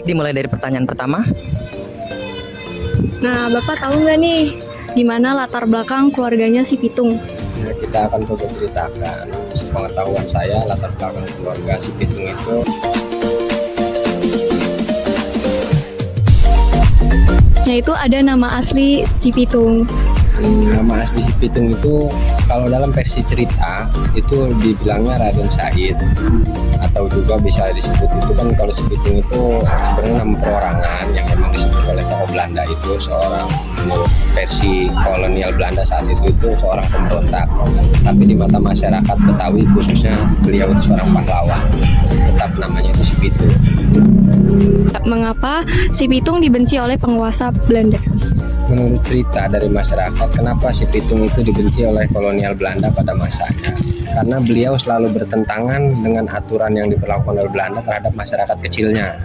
Baik, dimulai dari pertanyaan pertama. Nah, Bapak tahu nggak nih gimana latar belakang keluarganya si Pitung? Nah, kita akan coba ceritakan sepengetahuan saya latar belakang keluarga si Pitung itu. Yaitu ada nama asli si Pitung. Nama asli si Pitung itu kalau dalam versi cerita itu dibilangnya Raden Said, atau juga bisa disebut itu kan kalau si Pitung itu sebenarnya nama perorangan yang memang disebut oleh tokoh Belanda itu seorang, menurut versi kolonial Belanda saat itu seorang pemberontak, tapi di mata masyarakat Betawi khususnya beliau itu seorang pahlawan, tetap namanya itu si Pitung. Mengapa si Pitung dibenci oleh penguasa Belanda? Menurut cerita dari masyarakat, kenapa si Pitung itu dibenci oleh kolonial Belanda pada masanya? Karena beliau selalu bertentangan dengan aturan yang diberlakukan oleh Belanda terhadap masyarakat kecilnya.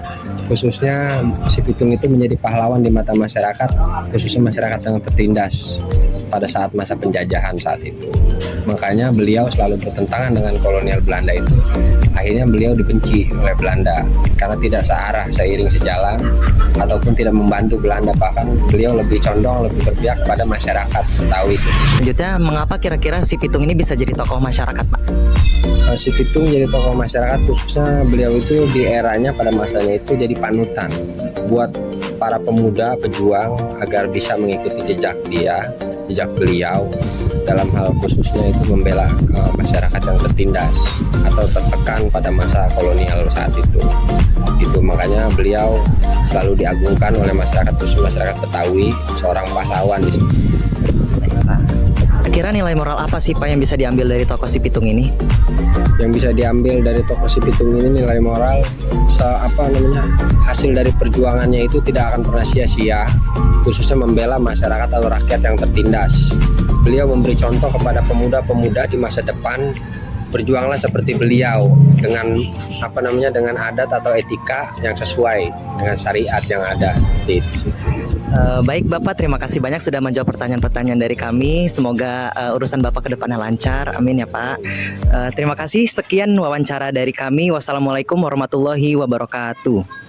Khususnya si Pitung itu menjadi pahlawan di mata masyarakat, khususnya masyarakat yang tertindas pada saat masa penjajahan saat itu. Makanya beliau selalu bertentangan dengan kolonial Belanda itu. Akhirnya beliau dibenci oleh Belanda karena tidak searah, seiring sejalan, ataupun tidak membantu Belanda. Bahkan beliau lebih condong, lebih berpihak pada masyarakat Betawi itu. Selanjutnya, mengapa kira-kira si Pitung ini bisa jadi tokoh masyarakat, Pak? Si Pitung jadi tokoh masyarakat, khususnya beliau itu di eranya pada masanya itu jadi panutan buat para pemuda pejuang agar bisa mengikuti jejak beliau dalam hal khususnya itu membela masyarakat yang tertindas atau tertekan pada masa kolonial saat itu. Itu makanya beliau selalu diagungkan oleh masyarakat, khusus masyarakat Betawi, seorang pahlawan di sini. Kira nilai moral apa sih, Pak, yang bisa diambil dari tokoh si Pitung ini? Yang bisa diambil dari tokoh si Pitung ini nilai moral hasil dari perjuangannya itu tidak akan pernah sia-sia, khususnya membela masyarakat atau rakyat yang tertindas. Beliau memberi contoh kepada pemuda-pemuda di masa depan, berjuanglah seperti beliau dengan dengan adat atau etika yang sesuai dengan syariat yang ada di itu. Baik Bapak, terima kasih banyak sudah menjawab pertanyaan-pertanyaan dari kami. Semoga urusan Bapak ke depannya lancar. Amin ya Pak. Terima kasih. Sekian wawancara dari kami. Wassalamualaikum warahmatullahi wabarakatuh.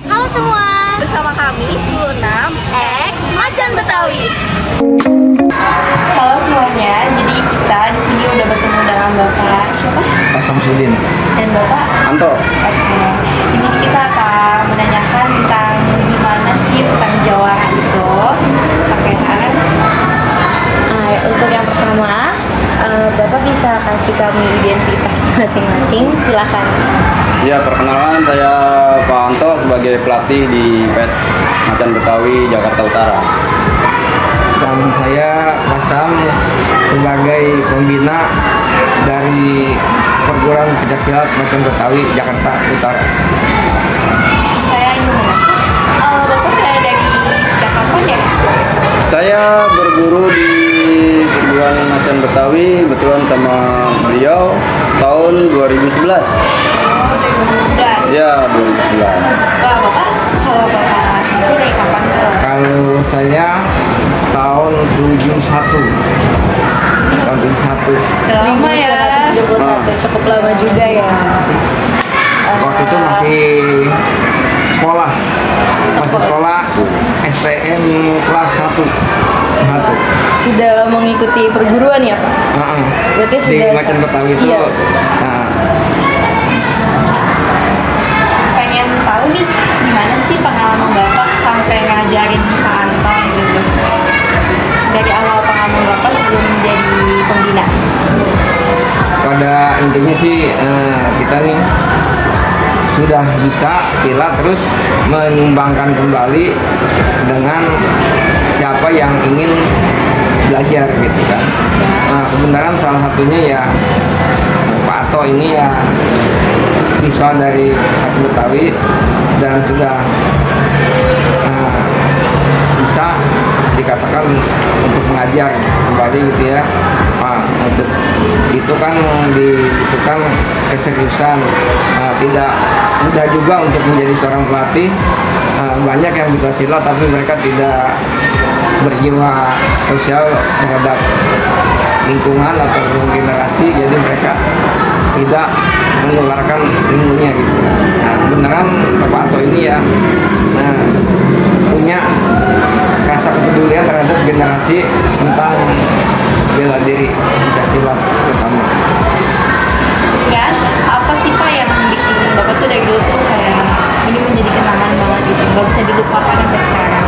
Halo semua, bersama kami 96X Macan Betawi. Halo semuanya, jadi kita di sini udah bertemu dengan Bapak siapa? Pak Samsudin. Dan Bapak Anto. Oke. Di sini kita akan menanyakan tentang gimana sih tentang jawara itu. Oke, sekarang untuk yang pertama, Bapak bisa kasih kami identitas masing-masing, silakan. Ya, perkenalkan saya Pak Anto sebagai pelatih di PES Macan Betawi Jakarta Utara. Dan saya Mas Sam sebagai pembina dari perguruan pencaksilat Macan Betawi Jakarta Utara. Saya Ibu Hana. Bapak dari sejak kapan ya? Saya berguru di perguruan Macan Betawi kebetulan sama beliau tahun 2011. Oh, 2011. Ya, 2011. Bapak, kalau Bapak itu dari kapan ke? Kalau saya tahun 71. Tahun 71. Lama ya. 1971, cukup lama juga ya. Waktu itu masih sekolah. Masih sekolah STM kelas 1. Sudah mengikuti perguruan ya Pak? Berarti Di sudah Macan Betawi itu. Iya. Nah, Pengen tahu nih gimana sih pengalaman Bapak sampai ngajarin Pak Anton gitu. Dari awal pengalaman Bapak sebelum menjadi pembina. pada artinya sih kita nih sudah bisa silat terus mengembangkan kembali dengan siapa yang ingin belajar gitu kan. Nah, kebenaran salah satunya ya Pak Ato ini ya siswa dari Macan Betawi dan sudah bisa dikatakan untuk mengajar kembali gitu ya. Untuk itu kan dibutuhkan keseriusan, tidak mudah juga untuk menjadi seorang pelatih. Banyak yang bisa silat tapi mereka tidak berjiwa sosial terhadap lingkungan atau generasi, jadi mereka tidak menularkan ilmunya gitu. Nah, beneran Bapak Ato ini ya punya rasa kepedulian terhadap generasi tentang bela diri Pancasila terutama. Kan apa sih Pak yang bikin Bapak tuh dari dulu tuh kayak ini menjadi kenangan banget gitu, nggak bisa dilupakan sampai sekarang?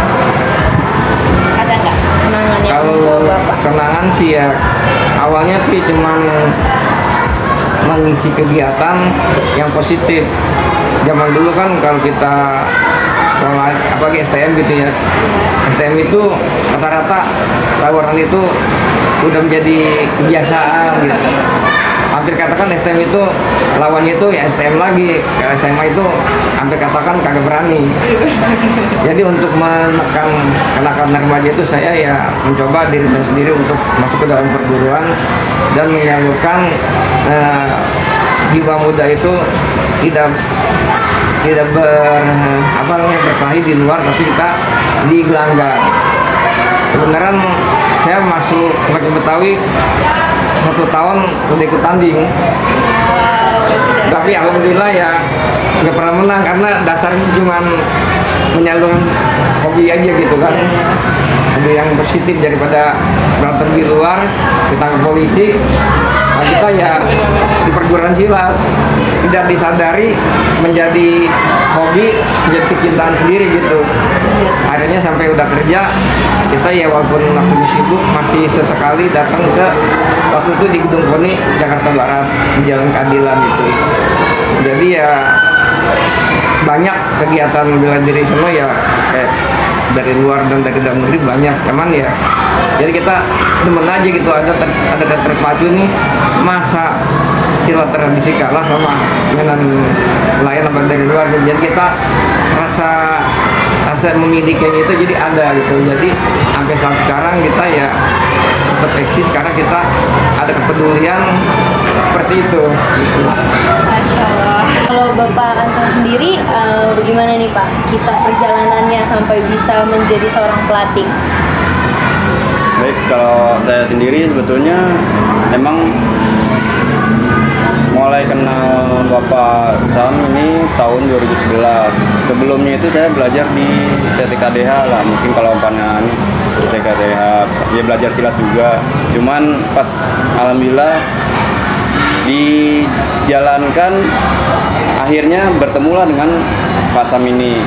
Ada nggak kenangan yang Kalau membawa Bapak? kenangan sih ya awalnya sih cuman mengisi kegiatan yang positif. Zaman dulu kan kalau kita sekolah apalagi STM gitu ya, STM itu rata-rata tawuran itu udah menjadi kebiasaan gitu. Hampir katakan STM itu lawannya itu ya STM lagi, kalau SMA itu hampir katakan kagak berani. Jadi untuk menekan kenakalan remaja itu saya ya mencoba diri saya sendiri untuk masuk ke dalam perguruan dan menyalurkan jiwa muda itu tidak berkelahi di luar, tapi kita di gelanggang. Kebenaran saya masuk Macan Betawi 1 tahun udah ikut tanding, tapi alhamdulillah ya nggak pernah menang karena dasarnya cuma menyalurkan hobi aja gitu kan. Ada yang positif daripada berantem di luar ditangkap polisi. Nah, kita ya di perguruan silat tidak disadari menjadi hobi, menjadi kecintaan sendiri gitu. Akhirnya sampai udah kerja kita ya walaupun waktu sibuk masih sesekali datang ke waktu itu di Gedung Koni Jakarta Barat di Jalan Keadilan gitu. Jadi ya banyak kegiatan bela diri semua ya kayak dari luar dan dari dalam negeri banyak, teman ya. Jadi kita demen aja gitu, ada terpacu nih masa silat tradisi kalah sama mainan lain apa dari luar. Jadi kita rasa memilikinya itu jadi ada gitu. Jadi sampai saat sekarang kita ya tetap eksis karena kita ada kepedulian seperti itu. Gitu. Masya Allah. Kalau Bapak Anto sendiri, bagaimana nih Pak kisah perjalanannya sampai bisa menjadi seorang pelatih? Baik, kalau saya sendiri sebetulnya emang mulai kenal Bapak Sam ini tahun 2011. Sebelumnya itu saya belajar di TTKDH lah, mungkin kalau panah TTKDH ya belajar silat juga. Cuman pas alhamdulillah dijalankan akhirnya bertemulah dengan Pak Sam ini.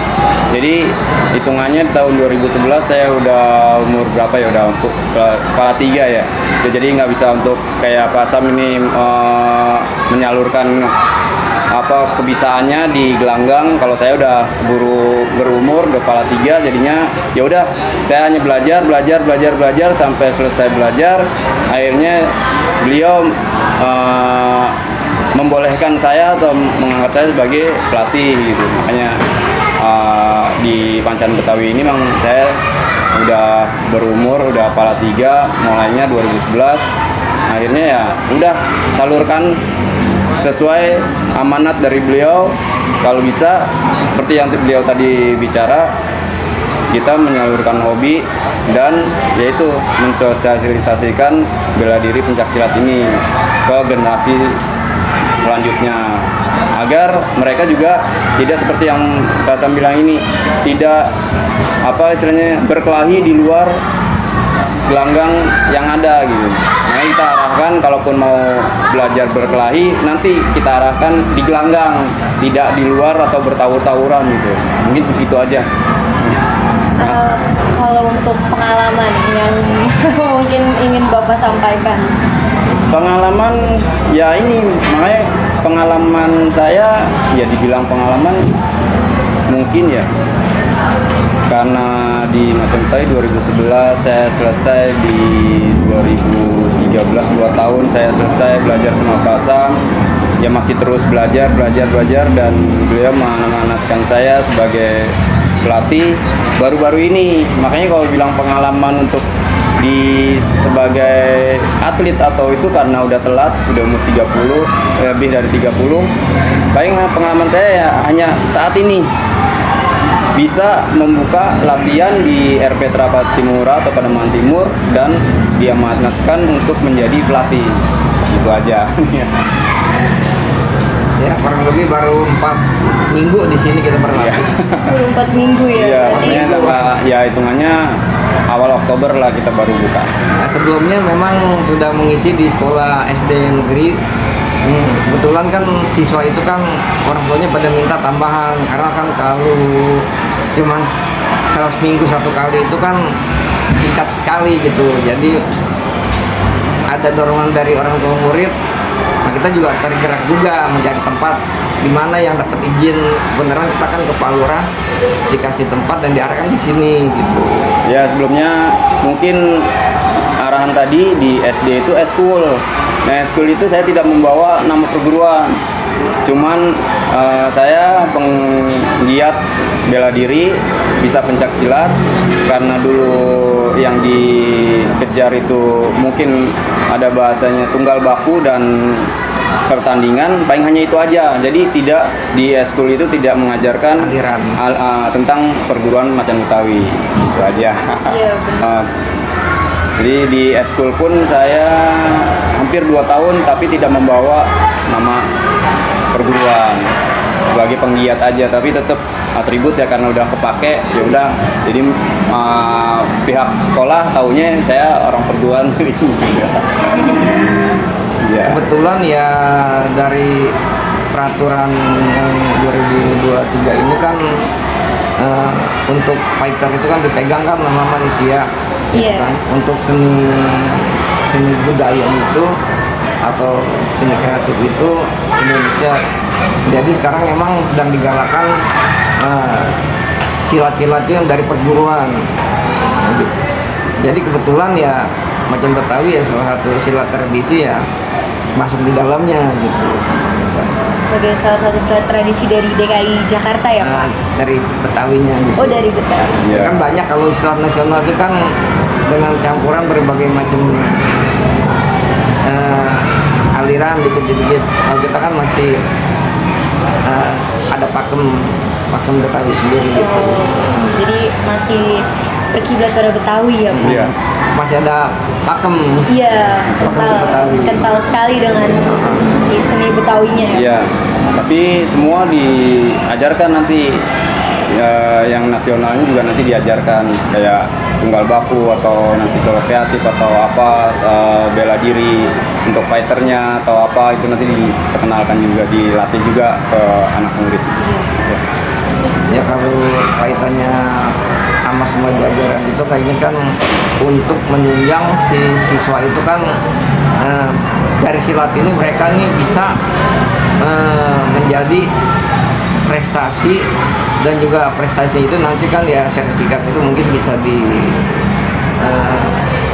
Jadi hitungannya tahun 2011 saya udah umur berapa ya, udah untuk kepala 3 ya. Jadi nggak bisa untuk kayak Pak Sam ini menyalurkan apa kebisaannya di gelanggang. Kalau saya udah berumur udah kepala 3, jadinya ya udah saya hanya belajar sampai selesai belajar. Akhirnya beliau membolehkan saya atau mengangkat saya sebagai pelatih gitu. Makanya di Macan Betawi ini memang saya udah berumur, udah kepala 3, mulainya 2011. Akhirnya ya udah salurkan sesuai amanat dari beliau. Kalau bisa seperti yang beliau tadi bicara, kita menyalurkan hobi dan yaitu mensosialisasikan bela diri pencaksilat ini ke generasi selanjutnya, agar mereka juga tidak seperti yang Pak Sam bilang ini, tidak apa istilahnya berkelahi di luar gelanggang yang ada gitu. Nah, kita arahkan kalaupun mau belajar berkelahi nanti kita arahkan di gelanggang, tidak di luar atau bertawur-tawuran gitu. Mungkin segitu aja. Kalau untuk pengalaman yang mungkin ingin Bapak sampaikan. Pengalaman ya ini, makanya pengalaman saya ya dibilang pengalaman mungkin ya, karena di Macan Betawi 2011 saya selesai, di 2013 2 tahun saya selesai belajar sama Pak Sam, ya masih terus belajar dan beliau mengamanatkan saya sebagai pelatih baru-baru ini. Makanya kalau bilang pengalaman untuk di sebagai atlet atau itu karena udah telat, udah umur 30, lebih dari 30, paling pengalaman saya ya hanya saat ini bisa membuka latihan di RP Terapat Timura atau Pademangan Timur dan diamanatkan untuk menjadi pelatih, itu aja. Ya kurang lebih baru 4 minggu di sini kita berlatih. Baru 4 minggu ya. Iya, berarti. makanya ya hitungannya awal Oktober lah kita baru buka. Nah, sebelumnya memang sudah mengisi di sekolah SD negeri. Kebetulan kan siswa itu kan orang tuanya pada minta tambahan, karena kan kalau cuman seminggu 1 kali itu kan singkat sekali gitu. Jadi ada dorongan dari orang tua murid. Nah, kita juga tergerak juga mencari tempat di mana yang dapat izin beneran. Kita kan ke Pak Lurah dikasih tempat dan diarahkan di sini gitu. Ya sebelumnya mungkin arahan tadi di SD itu eskul. Nah eskul itu saya tidak membawa nama perguruan, cuman saya penggiat bela diri, bisa pencak silat, karena dulu yang dikejar itu mungkin ada bahasanya tunggal baku dan pertandingan, paling hanya itu aja. Jadi tidak di eskul itu tidak mengajarkan Aliran. tentang perguruan Macan Betawi, itu aja. Iya, benar. Jadi di eskul pun saya hampir 2 tahun tapi tidak membawa nama perguruan, sebagai penggiat aja, tapi tetap atribut ya karena udah kepake ya udah. Jadi pihak sekolah taunya saya orang perguruan. Ya. Kebetulan ya dari peraturan yang 2023 ini kan untuk fighter itu kan dipegang kan nama manusia, Iya. kan? Untuk seni budaya itu atau seni kreatif itu Indonesia. Jadi sekarang emang sedang digalakkan silat-silat yang dari perguruan. Jadi kebetulan ya Macan Betawi ya salah satu silat tradisi ya masuk di dalamnya gitu. Sebagai salah satu silat tradisi dari DKI Jakarta ya Pak? Dari Betawinya gitu. Oh dari Betawi. Iya. Kan banyak kalau silat nasional itu kan dengan campuran berbagai macam aliran dikit-dikit. Kalau kita kan masih ada pakem Betawi sendiri gitu. Jadi masih berkiblat pada Betawi ya Pak? Iya. Masih ada pakem. Iya, Pakem Betawi. kental sekali dengan seni Betawinya ya. Iya, tapi semua diajarkan nanti, ya, yang nasionalnya juga nanti diajarkan kayak tunggal baku atau nanti solo kreatif atau apa, bela diri untuk fighternya atau apa itu nanti diperkenalkan juga, dilatih juga ke anak murid. Ya kalau kaitannya sama semua jajaran itu kayaknya kan untuk menunjang si siswa itu kan dari silat ini mereka nih bisa menjadi prestasi, dan juga prestasi itu nanti kan ya sertifikat itu mungkin bisa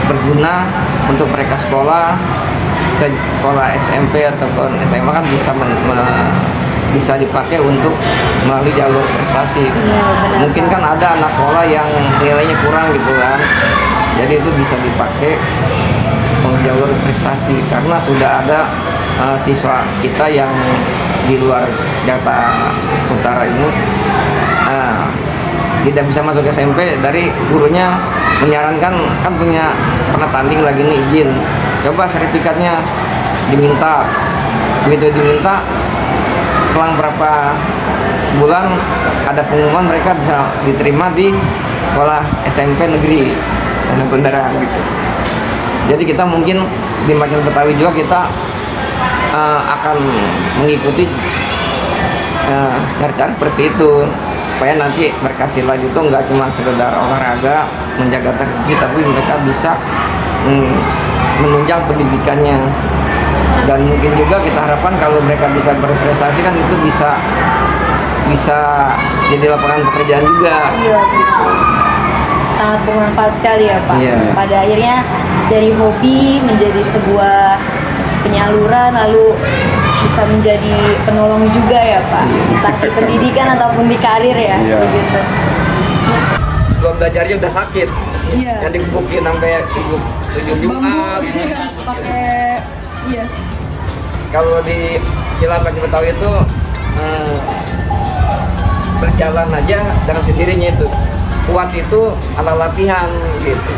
berguna untuk mereka sekolah ke sekolah SMP ataupun SMA kan bisa dipakai untuk melalui jalur prestasi. benar, Mungkin Pak. kan ada anak sekolah yang nilainya kurang gitu kan, jadi itu bisa dipakai untuk jalur prestasi karena sudah ada siswa kita yang di luar Jakarta Utara ini tidak bisa masuk SMP, dari gurunya menyarankan kan pernah tanding lagi nih izin, coba sertifikatnya diminta. Begitu diminta, setelah berapa bulan ada pengumuman mereka bisa diterima di sekolah SMP negeri beneran gitu. Jadi kita mungkin di Macan Betawi juga kita akan mengikuti cara-cara seperti itu. supaya nanti mereka silat itu nggak cuma sekedar olahraga menjaga tradisi, tapi mereka bisa menunjang pendidikannya. Dan mungkin juga kita harapkan kalau mereka bisa berprestasi kan itu bisa jadi lapangan pekerjaan juga. Iya, gitu. Sangat bermanfaat sekali ya Pak. Iya. Pada akhirnya dari hobi menjadi sebuah penyaluran, lalu bisa menjadi penolong juga ya Pak. Entah di pendidikan ataupun di karir ya. Iya. Begitu. Belum belajarnya udah sakit. Iya. Yang digebukin sampai 7 Jumat. Pakai iya. Kalau di silat Panca Betawi itu berjalan aja dengan sendirinya itu. Kuat itu ala latihan gitu.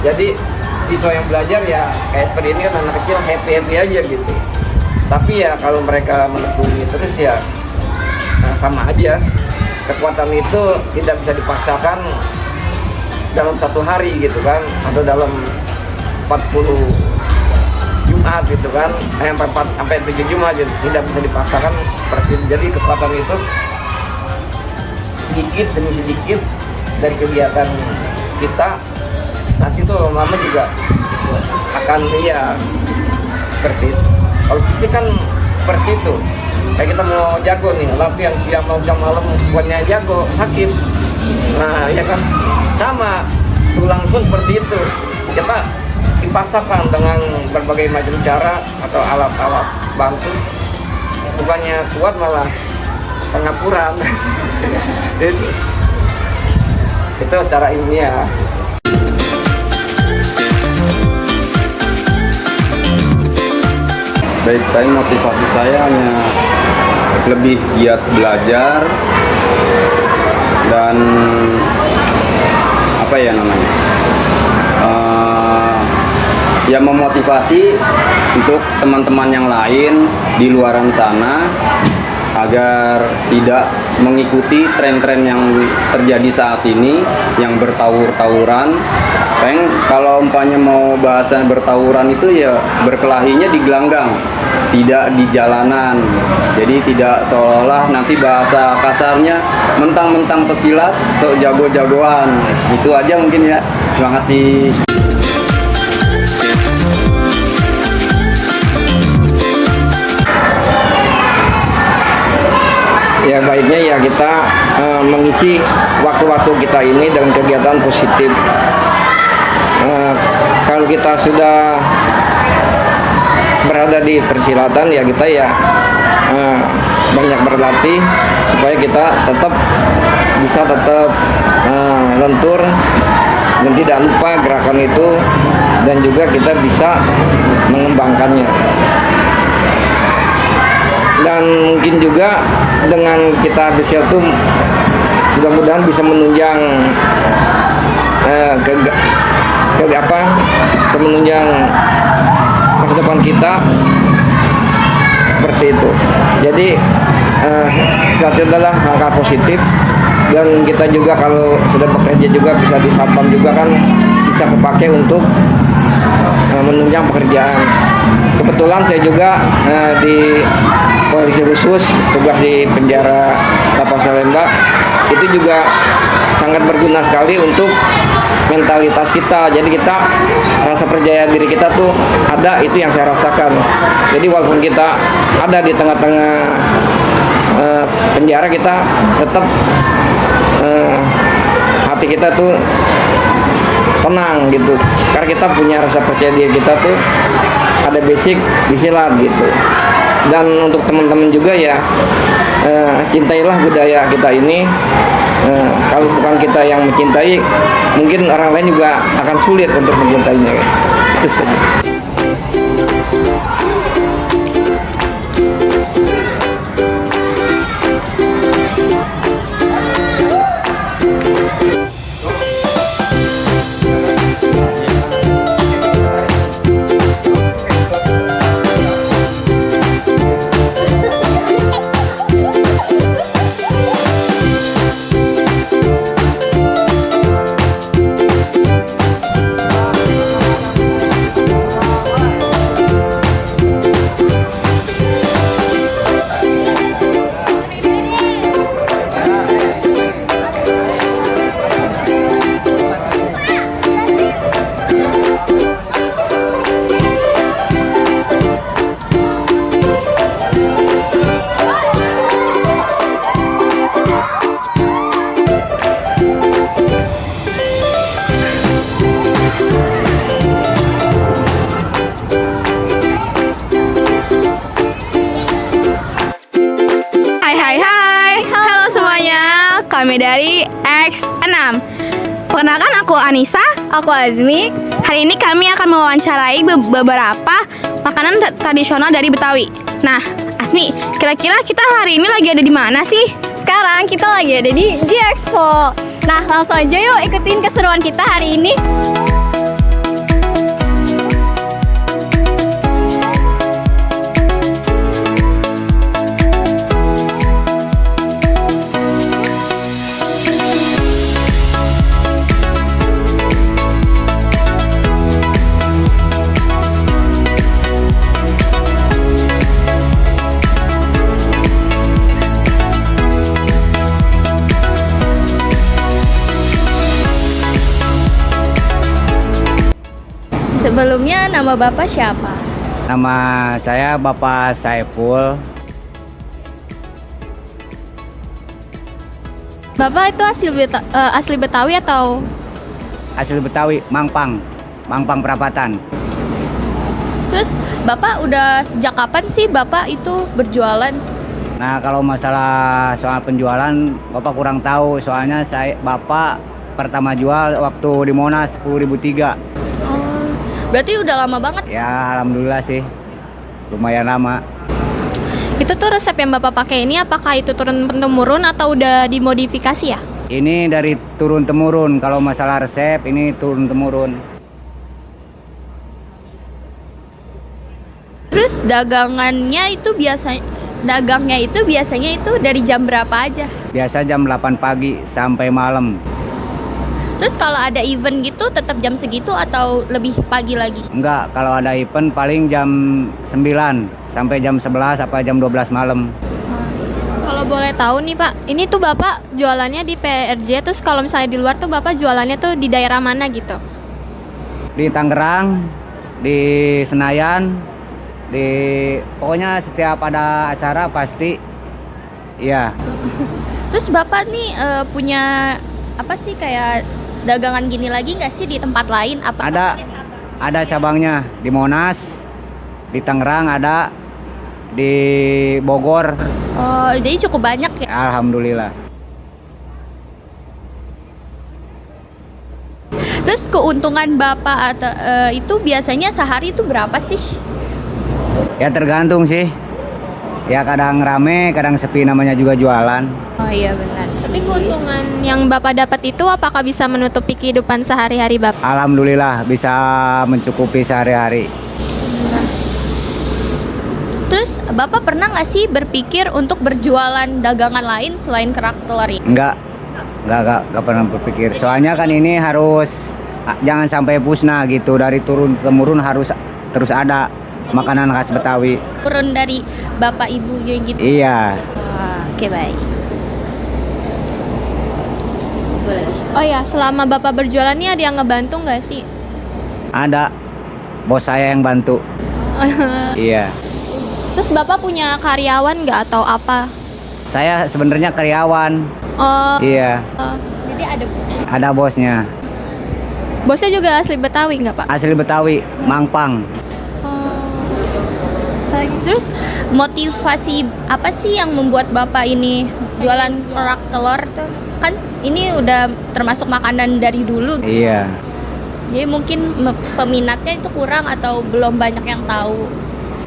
Jadi siswa yang belajar ya kayak seperti ini kan anak kecil happy aja gitu. Tapi ya kalau mereka menekuni terus ya sama aja. Kekuatan itu tidak bisa dipaksakan dalam satu hari gitu kan, atau dalam 40 Jumat gitu kan, sampai 7 Jumat tidak bisa dipaksakan seperti itu. Jadi kekuatan itu sedikit demi sedikit dari kegiatan kita, nanti tuh lama-lama juga akan ya seperti itu. Kalau fisik kan seperti itu, kayak kita mau jago nih, latihan siang malam buatnya jago sakit. Nah ya kan sama, tulang pun seperti itu, kita dipaksakan dengan berbagai macam cara atau alat-alat bantu, bukannya kuat malah pengapuran. Itu secara ilmiah. Baik, tapi motivasi saya hanya lebih giat belajar dan apa ya namanya, ya memotivasi untuk teman-teman yang lain di luaran sana agar tidak mengikuti tren-tren yang terjadi saat ini yang bertawur-tawuran. Kalau umpamanya mau bahasa bertawuran itu ya berkelahinya di gelanggang, tidak di jalanan. Jadi tidak seolah-olah nanti bahasa kasarnya mentang-mentang pesilat sok jago-jagoan. Itu aja mungkin ya. Terima kasih. Ya baiknya ya kita mengisi waktu-waktu kita ini dengan kegiatan positif. Kalau kita sudah berada di persilatan ya kita ya banyak berlatih supaya kita bisa tetap lentur dan tidak lupa gerakan itu, dan juga kita bisa mengembangkannya. Dan mungkin juga dengan kita bersilat itu mudah-mudahan bisa menunjang menunjang masa depan kita seperti itu. Jadi silat itu adalah langkah positif, dan kita juga kalau sudah bekerja juga bisa di satpam juga kan bisa kepakai untuk menunjang pekerjaan. Kebetulan saya juga di polisi khusus tugas di penjara Lapas Salemba, itu juga sangat berguna sekali untuk mentalitas kita. Jadi kita rasa percaya diri kita tuh ada, itu yang saya rasakan. Jadi walaupun kita ada di tengah-tengah penjara, kita tetap hati kita tuh tenang gitu, karena kita punya rasa percaya diri kita tuh ada basic di silat gitu. Dan untuk teman-teman juga ya cintailah budaya kita ini. Kalau bukan kita yang mencintai, mungkin orang lain juga akan sulit untuk mencintainya. Itu saja. X6. Perkenalkan aku Anissa. Aku Azmi. Hari ini kami akan mewawancarai beberapa makanan tradisional dari Betawi. Nah, Asmi, kira-kira kita hari ini lagi ada di mana sih? Sekarang kita lagi ada di G-Expo. Nah, langsung aja yuk ikutin keseruan kita hari ini. Sebelumnya nama Bapak siapa? Nama saya Bapak Saiful. Bapak itu asli Betawi atau? Asli Betawi, Mangpang Perapatan. Terus Bapak udah sejak kapan sih Bapak itu berjualan? Nah, kalau masalah soal penjualan, Bapak kurang tahu. Soalnya Bapak pertama jual waktu di Monas 10.003. Berarti udah lama banget. Ya, alhamdulillah sih. Lumayan lama. Itu tuh resep yang Bapak pakai ini apakah itu turun-temurun atau udah dimodifikasi ya? Ini dari turun-temurun. Kalau masalah resep, ini turun-temurun. Terus dagangnya itu biasanya itu dari jam berapa aja? Biasa jam 8 pagi sampai malam. Terus kalau ada event gitu tetap jam segitu atau lebih pagi lagi? Enggak, kalau ada event paling jam 9 sampai jam 11 apa jam 12 malam. Kalau boleh tahu nih Pak, ini tuh Bapak jualannya di PRJ, terus kalau misalnya di luar tuh Bapak jualannya tuh di daerah mana gitu? Di Tangerang, di Senayan, pokoknya setiap ada acara pasti, iya. Terus Bapak nih punya apa sih kayak dagangan gini lagi nggak sih di tempat lain? Ada cabangnya di Monas, di Tangerang ada, di Bogor. Oh, jadi cukup banyak ya? Alhamdulillah. Terus keuntungan Bapak atau itu biasanya sehari itu berapa sih? Ya tergantung sih. Ya kadang rame, kadang sepi, namanya juga jualan. Oh iya benar sih. Tapi keuntungan yang Bapak dapat itu apakah bisa menutupi kehidupan sehari-hari Bapak? Alhamdulillah bisa mencukupi sehari-hari. Terus Bapak pernah nggak sih berpikir untuk berjualan dagangan lain selain kerak telur ini? Enggak pernah berpikir. Soalnya kan ini harus jangan sampai pusna gitu. Dari turun-temurun harus terus ada makanan khas Betawi. Turun dari bapak ibu gitu? Iya. Oke, baik. Oh ya, selama Bapak berjualan nih ada yang ngebantu nggak sih? Ada. Bos saya yang bantu. Iya. Terus Bapak punya karyawan nggak atau apa? Saya sebenarnya karyawan. Oh, Iya. Jadi ada bosnya. Ada bosnya. bosnya juga asli Betawi nggak Pak? Asli Betawi, Mangpang. Terus motivasi apa sih yang membuat Bapak ini jualan kerak telur tuh? Kan ini udah termasuk makanan dari dulu. Iya. Jadi mungkin peminatnya itu kurang atau belum banyak yang tahu.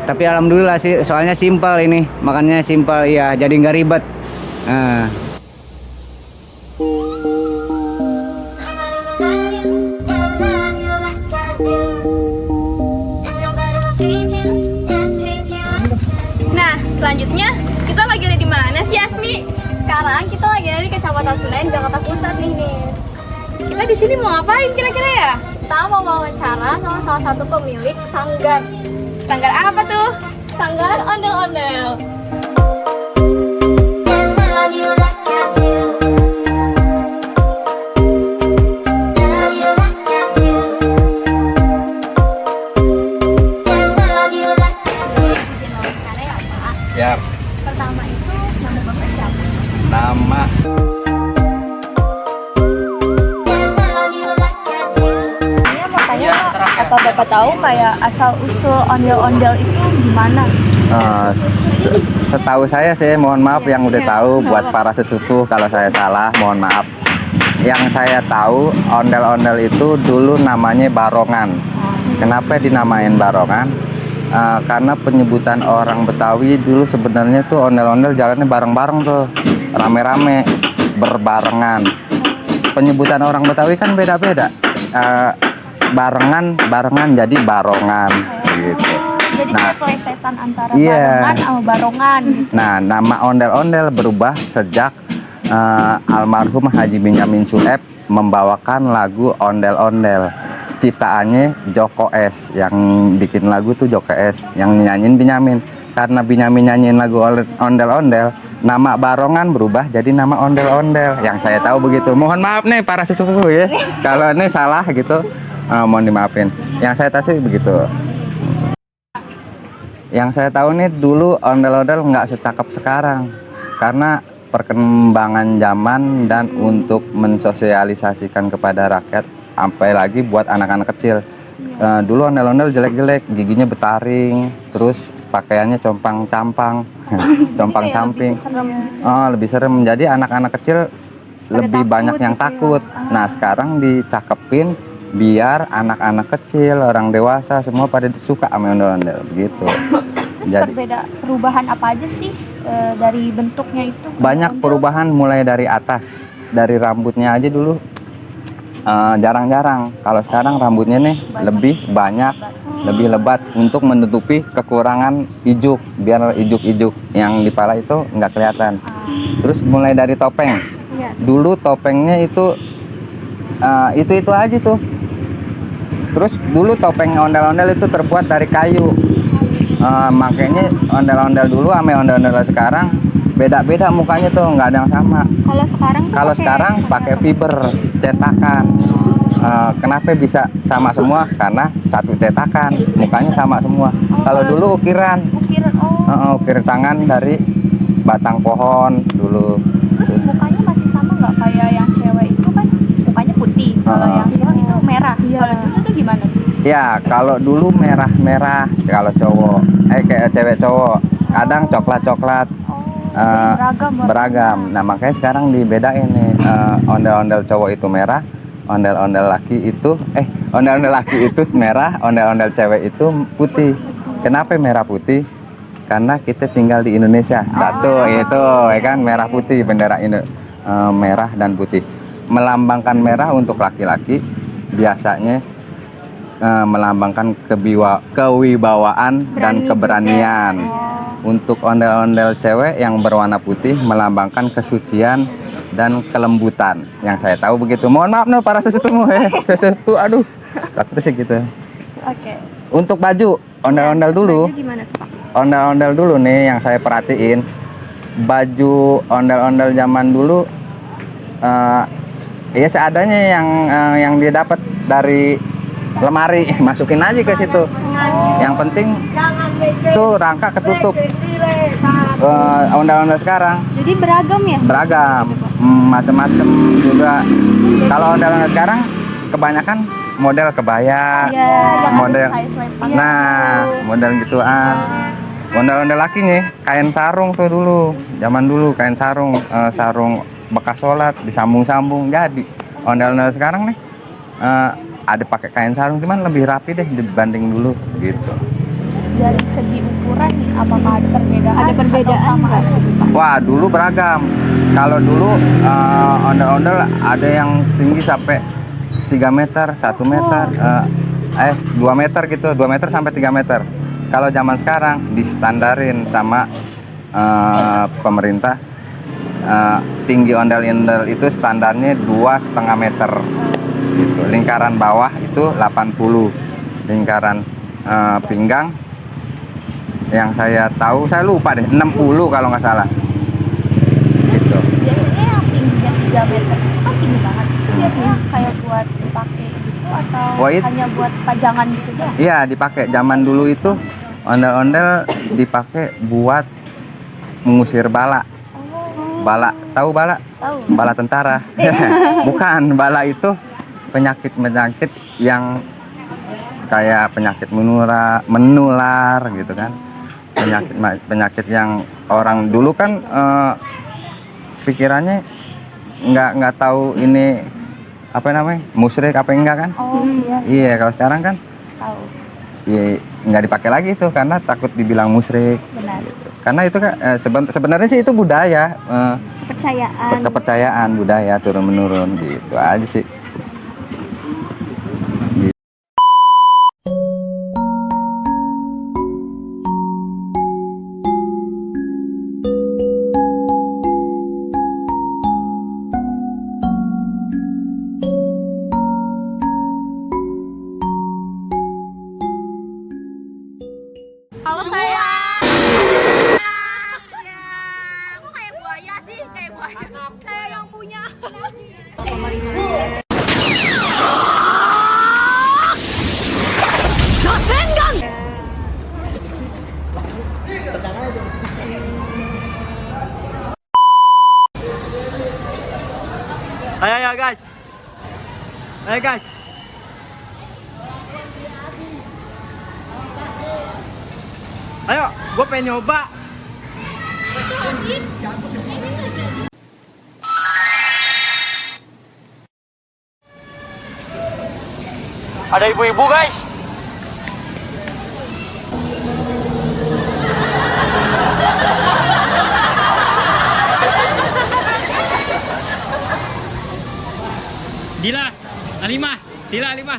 Tapi alhamdulillah sih, soalnya simpel ini, makannya simpel, iya, jadi nggak ribet. Nah. Nah, selanjutnya kita lagi ada di mana sih, Asmi? Sekarang kita lagi ada di Kecamatan Senen, Jakarta Pusat nih. Kita di sini mau ngapain kira-kira ya? Kita mau wawancara sama salah satu pemilik sanggar. Sanggar apa tuh? Sanggar ondel-ondel. Siap. Pertama itu nama Bapak siapa? Nama Saya mau tanya Pak, apa Bapak tahu kayak asal usul ondel-ondel itu gimana? Setahu saya mohon maaf yang udah tahu, buat para sesepuh kalau saya salah mohon maaf. Yang saya tahu ondel-ondel itu dulu namanya barongan. Kenapa dinamain barongan? Karena penyebutan orang Betawi dulu sebenarnya tuh ondel-ondel jalannya bareng-bareng tuh, rame-rame, berbarengan. Penyebutan orang Betawi kan beda-beda. Barengan jadi barongan gitu. Jadi Nah, kayak plesetan antara iya. barongan sama barongan gitu. Nah, nama ondel-ondel berubah sejak almarhum Haji Benyamin Sueb membawakan lagu ondel-ondel. Ciptaannya Joko S, yang bikin lagu tuh Joko S, yang nyanyiin Benyamin. Karena Benyamin nyanyiin lagu ondel-ondel, nama barongan berubah jadi nama ondel-ondel. Yang saya tahu begitu. Mohon maaf nih para sesepuh ya, kalau ini salah gitu, mohon dimaafin. Yang saya tahu sih begitu. Yang saya tahu nih dulu ondel-ondel nggak secakep sekarang, karena perkembangan zaman dan untuk mensosialisasikan kepada rakyat, sampai lagi buat anak-anak kecil. Dulu ondel-ondel jelek-jelek, giginya betaring, terus pakaiannya compang-campang, compang-camping. Lebih serem. Jadi anak-anak kecil lebih banyak yang takut. Nah, sekarang dicakepin biar anak-anak kecil, orang dewasa semua pada disuka sama ondel-ondel begitu. Terus berbeda perubahan apa aja sih dari bentuknya itu? Banyak perubahan mulai dari atas, dari rambutnya aja dulu jarang-jarang. Kalau sekarang rambutnya nih lebih banyak, lebih lebat untuk menutupi kekurangan ijuk, biar ijuk-ijuk yang di pala itu nggak kelihatan. Terus mulai dari topeng. Dulu topengnya itu aja tuh. Terus dulu topeng ondel-ondel itu terbuat dari kayu. Makanya ondel-ondel dulu sama ondel-ondel sekarang beda-beda mukanya tuh, nggak ada yang sama. Kalau sekarang pakai fiber cetakan. Kenapa bisa sama semua? Karena satu cetakan, mukanya sama semua. Kalau dulu ukiran tangan dari batang pohon dulu. Terus mukanya masih sama nggak kayak yang cewek itu kan mukanya putih, kalau yang cowok itu merah. Kalau dulu tuh gimana? Ya, kalau dulu merah-merah kalau cowok, kayak cewek cowok, kadang coklat-coklat. Beragam. Nah, makanya sekarang dibedain nih, ondel-ondel cowok itu merah, ondel-ondel laki itu merah, ondel-ondel cewek itu putih. Kenapa merah putih? Karena kita tinggal di Indonesia. Satu itu ya kan, merah putih, bendera ini merah dan putih. Melambangkan merah untuk laki-laki biasanya melambangkan kewibawaan dan keberanian. Untuk ondel-ondel cewek yang berwarna putih melambangkan kesucian dan kelembutan. Yang saya tahu begitu. Mohon maaf nih para sesepuh sesepuh, aduh. Takutnya sih gitu. Oke. Untuk baju ondel-ondel dulu. Ondel-ondel dulu nih yang saya perhatiin. Baju ondel-ondel zaman dulu ya seadanya yang dia dapat dari lemari, masukin aja ke situ. Yang penting tuh rangka ketutup. Ondel-ondel sekarang Jadi beragam ya? beragam, macam-macam juga. Kalau ondel-ondel sekarang kebanyakan model kebaya, model model gituan. Ondel-ondel laki nih kain sarung tuh dulu, zaman dulu kain sarung, sarung bekas sholat disambung-sambung. Jadi ondel-ondel sekarang nih ada pakai kain sarung, cuman lebih rapi deh dibanding dulu gitu. Terus dari segi ukuran nih, apakah ada perbedaan? Atau sama aja? Wah, dulu beragam. Kalau dulu ondel-ondel ada yang tinggi sampai 3 meter, 1 meter, 2 meter gitu, 2 meter sampai 3 meter. Kalau zaman sekarang distandarin sama pemerintah, tinggi ondel-ondel itu standarnya 2,5 meter. Gitu. Lingkaran bawah itu 80, lingkaran pinggang yang saya tahu, saya lupa deh, 60 kalau nggak salah. Gitu. Biasanya yang tingginya 3 meter itu kan tinggi banget. Itu biasanya kayak buat dipakai gitu atau hanya buat pajangan gitu doang? Iya, dipakai. Zaman dulu itu ondel-ondel dipakai buat mengusir bala. Bala, tahu bala? Tahu. Bala tentara. Bukan, bala itu penyakit yang kayak penyakit menular gitu kan, penyakit yang orang dulu kan pikirannya nggak tahu ini apa namanya musrik apa enggak kan? Oh iya, Iya, kalau sekarang kan tahu. ya nggak dipakai lagi itu karena takut dibilang musrik. Benar. Karena itu kan sebenarnya sih itu budaya, Kepercayaan. kepercayaan budaya turun menurun gitu aja sih. Halo saya. Kok kayak buaya sih? Kayak buaya. Saya yang punya. Ayo guys. Ayo guys. Ayo, gue pengen nyoba. Ada ibu-ibu guys. Dila, Alimah, Dila, Alimah.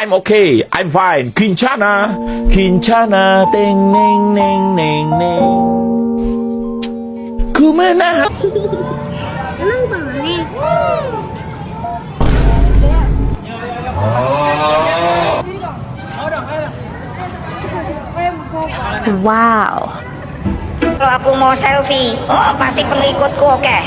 I'm okay. I'm fine. Quinchana. Quinchana. Ding, ning, ning, ning, ning. Kumana. Wow. Kalau aku mau selfie, oh pasti pengikutku oke.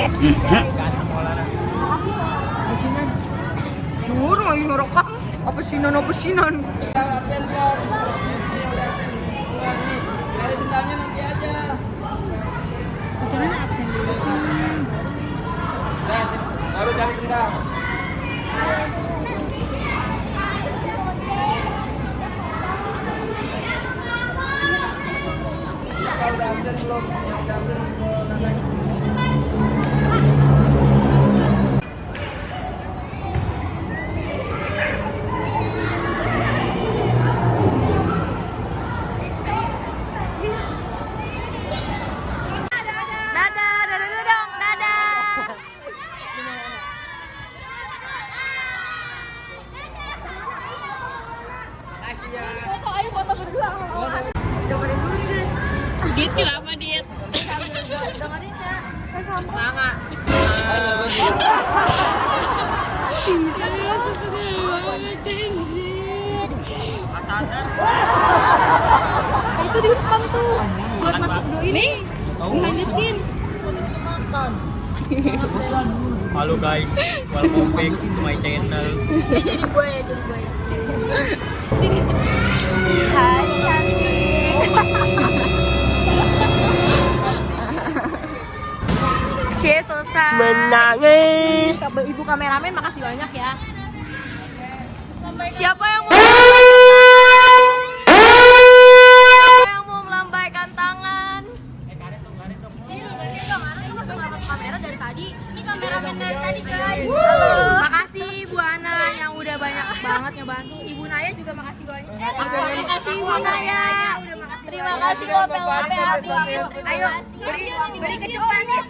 Diet kenapa diet? Dengerin ya. Manga. Itu di depan tuh. Buat masuk dulu ini. Lanjutin. Halo guys, welcome back to my channel. Jadi buaya. Sini. Hai cantik. Cie selesai. Menangis. Ibu kameramen makasih banyak ya. Siapa yang mau melambaikan tangan? Kamera dari tadi. Ini kameramen dari tadi guys. Makasih Bu Ana yang udah banyak banget ngebantu. Ibu Naya juga makasih banyak. Terima kasih Ibu Naya. Udah makasih Terima banyak. kasih lope-lope habis. Ayo beri kecup manis.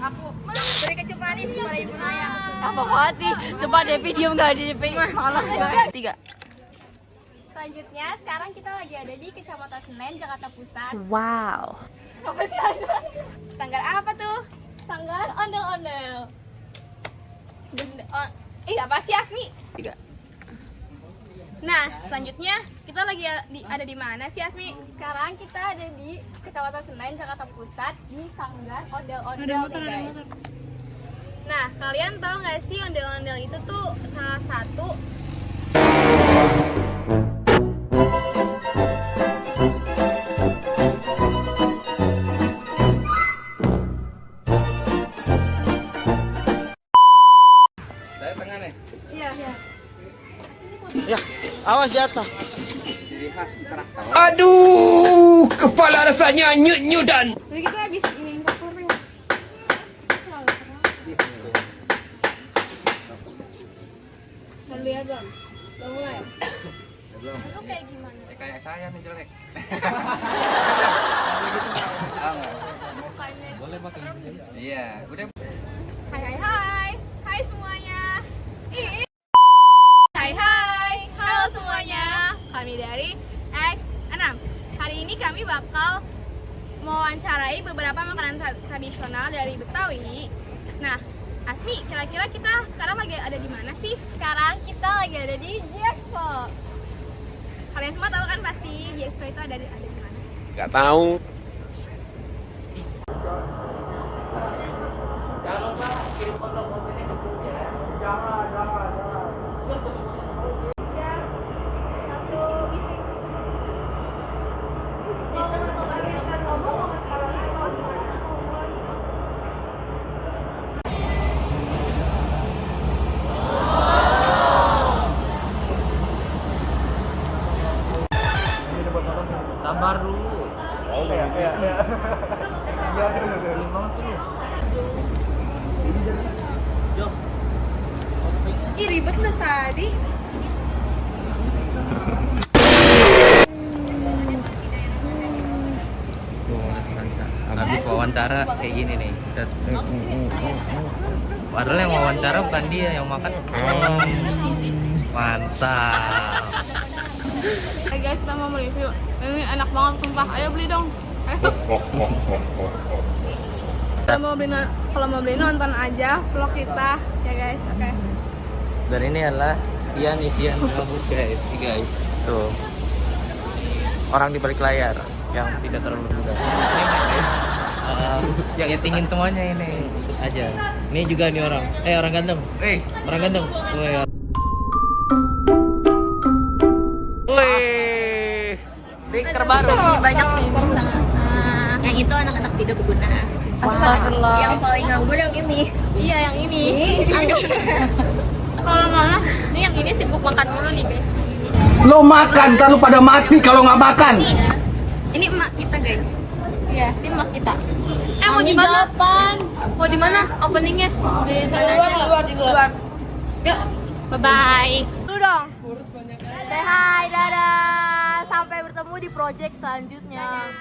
Beri kecup manis kepada Ibu Naya. Apa hati? Supaya dia video nggak di DP. Malas banget. 3. Selanjutnya sekarang kita lagi ada di Kecamatan Senen, Jakarta Pusat. Wow. Apa sih aja? Sanggar apa tuh? Sanggar ondel-ondel. Apa sih Asmi? 3. Nah, selanjutnya kita lagi ada di mana sih Asmi? Sekarang kita ada di Kecamatan Senen, Jakarta Pusat di Sanggar ondel-ondel nih guys. Nah, kalian tahu nggak sih ondel-ondel itu tuh salah satu Awas jatuh. Aduh. kepala rasanya nyut-nyutan. Jadi kita habis ini kapur ya. Sambil aja. Udah mulai. Lu kayak gimana? Kayak saya nih jelek. Boleh pakai iya, udah. Hai semuanya. Hai, halo semuanya. Kami dari X6. Hari ini kami bakal mewawancarai beberapa makanan tradisional dari Betawi. Nah, Asmi, kira-kira kita sekarang lagi ada di mana sih? Sekarang kita lagi ada di G-Expo. Kalian semua tahu kan pasti G-Expo itu ada di mana? Gak tahu. Sabar dulu. Ih, ribet lu tadi. Habis wawancara kayak gini nih. Padahal yang wawancara bukan dia, yang makan. Mantap. Hey guys, kita mau review. Ini enak banget sumpah. Ayo beli dong. Ayo. Kalau mau beli nonton aja vlog kita ya guys. Oke. Dan ini adalah isian rambut guys. Tuh. Orang di balik layar yang tidak terlalu terlihat. Yang nyetingin semuanya ini aja. Ini juga nih orang. Orang ganteng. Orang ganteng. Wih. Stiker baru. Banyak nih. Yang itu anak-anak tidak berguna. Astagfirullah. Yang paling nganggur yang ini. Iya, yang ini. Kalau mana? Ini yang ini sibuk makan mulu nih guys. Lo makan, ntar lo pada mati kalau nggak makan. Ini emak kita guys. Iya, ini emak kita. Mau di mana? Mau di mana? Openingnya? Di luar. Yuk. Bye bye. Dulu dong. Say hi, dadah. Sampai bertemu di project selanjutnya.